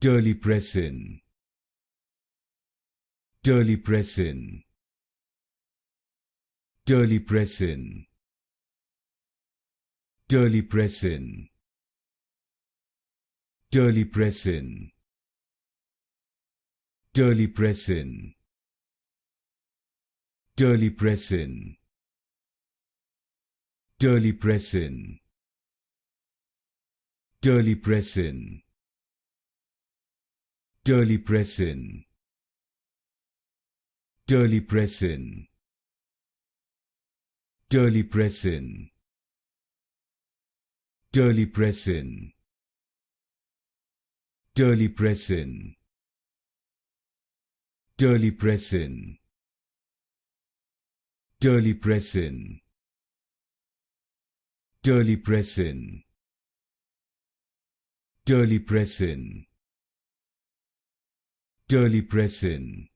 Terlipressin, Terlipressin, Terlipressin, Terlipressin, Terlipressin, Terlipressin, Terlipressin, Terlipressin, Terlipressin, Terlipressin, Terlipressin, Terlipressin, Terlipressin, Terlipressin, Terlipressin, Terlipressin, Terlipressin, Terlipressin, Terlipressin,